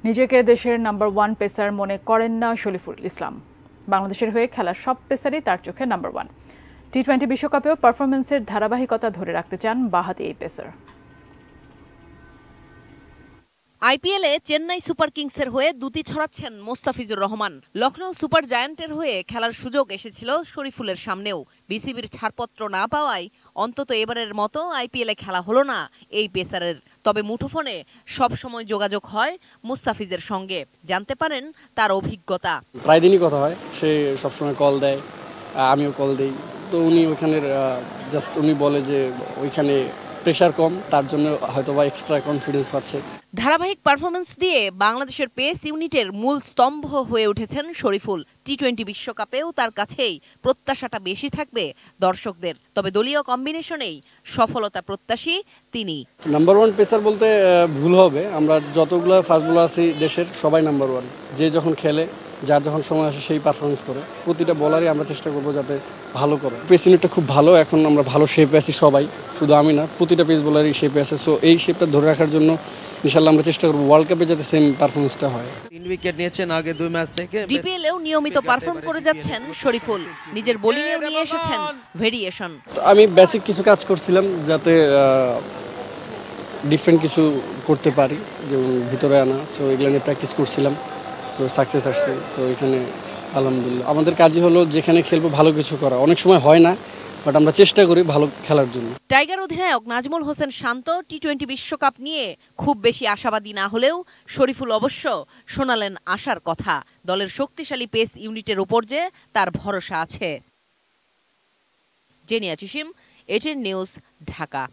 নিজেকে দেশের number 1 pacer মনে করেন না শরীফুল ইসলাম। বাংলাদেশের হয়ে খেলার সব পেসারই তার চোখে নাম্বার 1। টি-20 বিশ্বকাপেও পারফরম্যান্সের ধারাবাহিকতা ধরে রাখতে চান বাঁহাতি এই পেসার। আইপিএলে চেন্নাই সুপার কিংসের হয়ে দুটি ছড়াচ্ছেন মোস্তাফিজুর রহমান। লখনৌ সুপার জায়ান্টের হয়ে খেলার সুযোগ এসেছিল শরীফুলের সামনেও। বিসিবির ছাড়পত্র না পাওয়ায় অন্তত এবারের মতো আইপিএলে খেলা হলো না এই পেসারের। তবে মুঠোফোনে সবসময় যোগাযোগ হয় মুস্তাফিজের সঙ্গে, জানতে পারেন তার অভিজ্ঞতা। প্রায় দিনই কথা হয়, সে সবসময় কল দেয়, আমিও কল দিই। তো উনি ওইখানের জাস্ট উনি বলে যে ওইখানে প্রেশার কম, তার জন্য হয়তো বা এক্সট্রা কনফিডেন্স পাচ্ছে। ধারাবাহিক পারফরমেন্স দিয়ে বাংলাদেশের পেস ইউনিটের মূল স্তম্ভ হয়ে উঠেছেন শরীফুল। টি-20 বিশ্বকাপেও তার কাছেই প্রত্যাশাটা বেশি থাকবে দর্শকদের। তবে দলীয় কম্বিনেশনেই সফলতা প্রত্যাশী তিনি। নাম্বার 1 পেসার বলতে ভুল হবে, আমরা যতগুলো ফাস্ট বোলার আছি দেশের সবাই নাম্বার 1। যে যখন খেলে, যার যখন সময় আসে সেই পারফরমেন্স করে। প্রতিটা বলারই আমরা চেষ্টা করবো যাতে ভালো করে। পেস ইউনিটটা খুব ভালো, এখন আমরা ভালো শেপে আছি সবাই, শুধু আমি না, প্রতিটা পেস বোলারই শেপে আছে। সো এই শেপটা ধরে রাখার জন্য ইনশাআল্লাহ আমরা চেষ্টা করব ওয়ার্ল্ড কাপে যাতে সেম পারফরমেন্সটা হয়। 3 উইকেট নিয়েছেন আগে 2 ম্যাচ থেকে। ডিপিএলেও নিয়মিত পারফর্ম করে যাচ্ছেন শরীফুল। নিজের বোলিংয়েও নিয়ে এসেছেন ভেরিয়েশন। আমি বেসিক কিছু কাজ করছিলাম যাতে ডিফারেন্ট কিছু করতে পারি, যেমন ভিতরে আনা। সো এগুলো নিয়ে প্র্যাকটিস করছিলাম, সো সাকসেস আসছে। তো এখানে আলহামদুলিল্লাহ আমাদের কাজই হলো যেখানে খেলবো ভালো কিছু করা। অনেক সময় হয় না, বাট আমরা চেষ্টা করি ভালো খেলার জন্য। টাইগার অধিনায়ক নাজমুল হোসেন শান্ত টি-20 বিশ্বকাপ নিয়ে খুব বেশি আশাবাদী না হলেও শরীফুল অবশ্য শোনালেন আশার কথা। দলের শক্তিশালী পেস ইউনিটের উপর যে তার ভরসা আছে। জেনিয়া চিশিম, এটিএন নিউজ, ঢাকা।